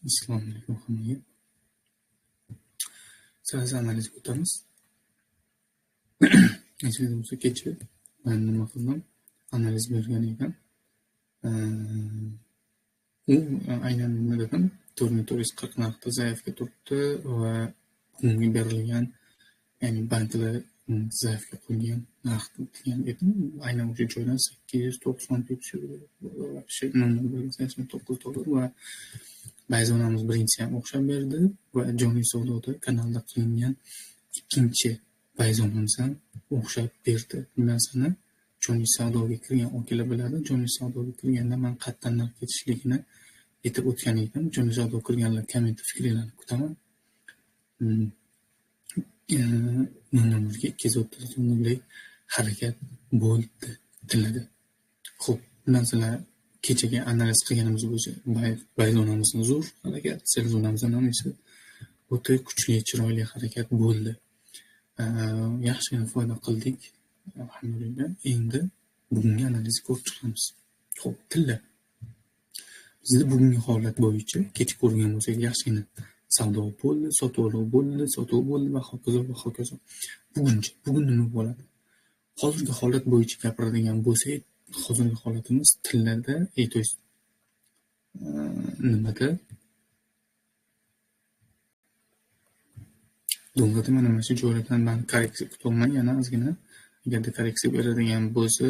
Assalomu alaykum hammaga. Sirasi analizga o'tamiz. Esingizda bo'lsa kecha men nima qildim? Analiz bergan ekan. U aynan nima dedim? 4440 narxda zaifga turibdi va bunga berilgan, ya'ni banklar zaifga qo'ygan narxni degan edim. Aynan o'sha joydan 890 pips $9 va bayzonamiz birinchisi ham o'xshab berdi va jonli savdoda kanalda qilingan ikkinchi bayzonamiz ham o'xshab berdi. Bu narsani jonli savdoga kirgan okalar biladi. Jonli savdoga kirganda men qatdan narx ketishligini aytib o'tgan edim. Jonli savdoga kirganlar komment fikrlarini kutaman. Nomorga 230 so'mlik harakat bo'ldi tiladi. Xo'p, bundan sizlar kechaga analiz qilganimiz bo'yicha bayzonamizning zo'r harakat, sel zonamizdan ham esa o'ta kuchli, chiroyli harakat bo'ldi. Yaxshigina foyda qildik. Alhamdulillah. Endi bugungi analizga ko'rib chiqamiz. Xo'p, tilla. Bizda bugungi holat bo'yicha kecha ko'rgan bo'lsak, yaxshigina savdo bo'ldi, sotuv bo'ldi va hokazo va hokazo. Bugun nima bo'ladi? Hozirgi holat bo'yicha gapiradigan bo'lsak, hozirgi holatimiz tillarda, nimada? Dollarda mana shu joylardan men korreksiya kutolmay, yana ozgina agarda korreksiya beradigan bo'lsa,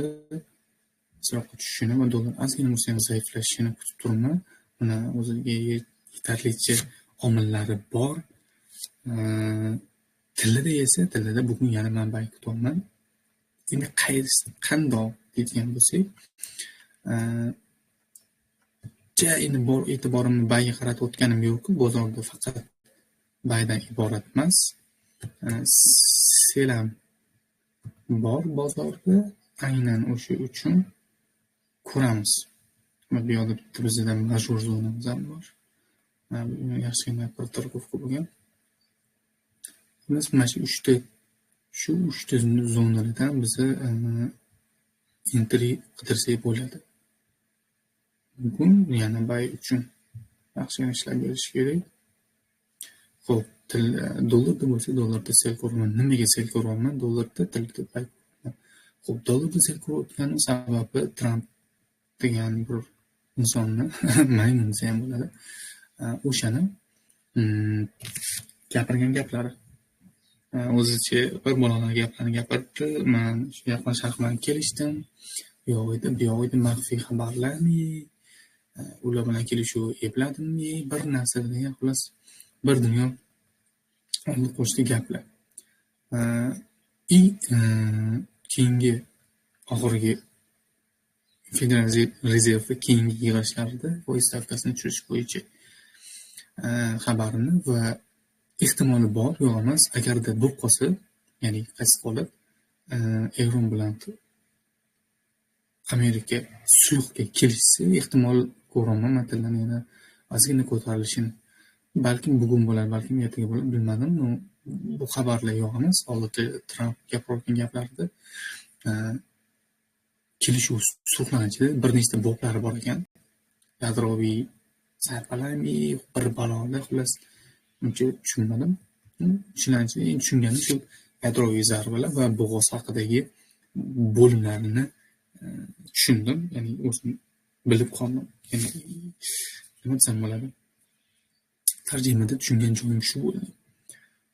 so'roqqa tushishini va dollar ozgina bo'lsa ham zaiflashishini kutib turibman. Mana o'ziga yetarlicha omillari bor. Tillarda bugun yana men bay kutolman. Endi qandoq deydigan bo'lsak, endi bor e'tiborimni bayga qaratayotganim yo'q. Bozorda faqat baydan iborat emas. Selam bor bozorda, aynan o'sha uchun ko'ramiz. Bu yoqda bizda majbur zonamiz ham bor. Yaxshigina bir tarqofga bo'lgan. Biz mana shu uchta zonalardan biza entry qidirsak bo'ladi. Bugun yana bay uchun yaxshigina ishlab berish kerak. Xo'p, dollarda bo'lsa, dollarda sel ko'raman. Nimaga sel ko'raman? Dollarda tilda bay. Xo'p, dollarda sel ko'rayotgani sababi Trump degan bir insonni maymun desa ham bo'ladi. O'shani gapirgan gaplari. O'zicha bir bolalar gaplarni gapirdi. Men shu yaqin sharq bilan kelishdim. Bu yoq edi maxfiy xabarlarmi? Ular bilan kelishuv epladimmi? Bir narsa degan xolos bir dunyo olib qo'shdi gaplar. Keyingi oxirgi Federal Rezerv keyingi yig'ilishlarida foiz stavkasini tushirish bo'yicha xabarini va ehtimoli bor, yo'q emas, agarda bo'lib qolsa, ya'ni qaysi holat Eron bilan Amerika sulhga kelishsa, ehtimol ko'raman matalani yana ozgina ko'tarilishini. Balkim bugun bo'lar, balkim ertaga bo'lar, bilmadim. Bu xabarlar yo'q emas. Hozirda Trump gapirgan gaplarida kelishuv sulhlanishida bir nechta boblari bor ekan. Yadroviy zarbalarmi, bir balolar, xolos uncha tushunmadim. Shularni tushunganim shu yadroviy zarbalar va bo'g'oz haqidagi bo'limlarni tushundim. Ya'ni o'zim bilib qoldim. Ya'ni nima desam bo'ladi? Tarjimada tushungan joyim shu bo'ldi.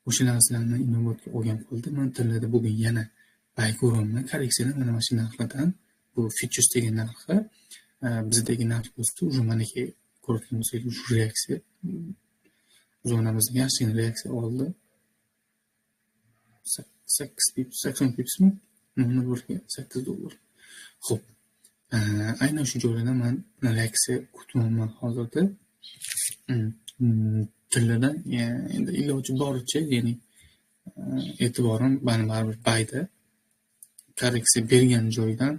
O'sha narsalarni inobatga olgan holda men tillarda bugun yana bay ko'raman. Korreksiyalar mana shu narxlardan, bu futures degan narxi bizdagi narx bo'lsa, uje meniki ko'rgan bo'lsak, shu reaksiya zonamizda yaxshigina reaksiya oldi. 80 pipsmi? $8. Xo'p. Aynan shu joylardan men reaksiya kutmoqman hozirda. Tillardan endi iloji boricha, ya'ni e'tiborim baribir bayda. Korreksiya bergan joydan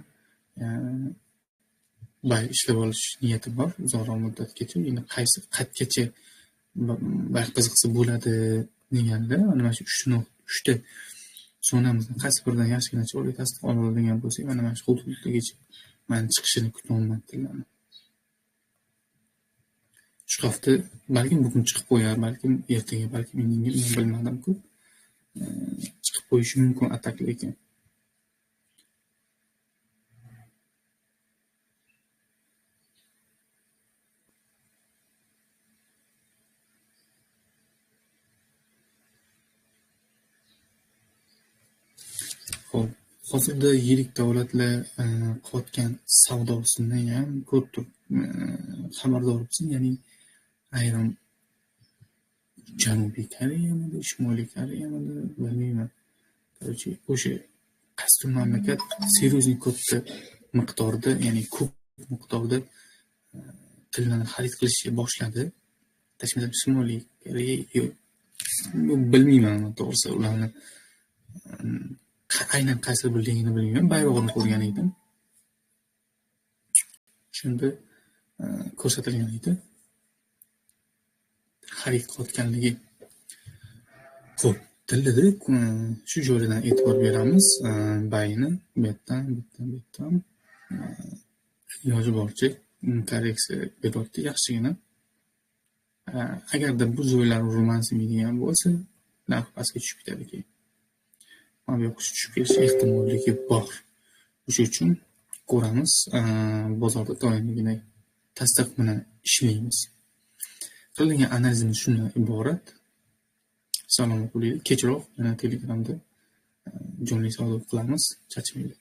bay ishlab olish niyati bor uzoqroq muddatgacha. Endi qaysi qatgacha bay qiziqsa bo'ladi deganda, mana shu 3 ta zonamizni qaysi biridan yaxshigina chiroyli tasdiq oladigan bo'lsak, mana shu hududgacha men chiqishini kutmoqman tillarni. shu hafta balkim bugun chiqib qo'yar, balkim ertaga, balkim indinga, men bilmadim-ku. Chiqib qo'yishi mumkin atak lekin. Xo'p, hozirda yirik davlatlar qilayotgan savdosini ham ko'rib turib xabardormisan. Ya'ni ayrim Janubiy Koreyamidi, Shimoliy Koreyamidi, bilmayman. Короче, o'sha qaysi mamlakat seryozni katta miqdorda, ya'ni ko'p miqdorda tillarni xarid qilishni boshladi. Tashkil Shimoliy Koreya bilmayman to'g'risi ularni aynan qaysi billigini bilmayman. Bayrog'ini ko'rgan edim. Shunda ko'rsatilgan edi. Xarid qilayotganligi. Xo'p, tilda shu joydan e'tibor beramiz. Bayni bu yerdan iloji boricha korreksiya beryapti yaxshigina. Agarda bu joylar romansimaydigan bo'lsa, narx pastga tushib ketadi keyin. Mana bu yoqqa tushib ketish ehtimolligi bor. O'sha uchun ko'ramiz, bozorda doimgina tasdiq bilan ishlaymiz. Qilingan analizimiz shundan iborat. Salomat bo'ling. Kechroq yana Telegramda jonli savdo qilamiz. Charchamaylik.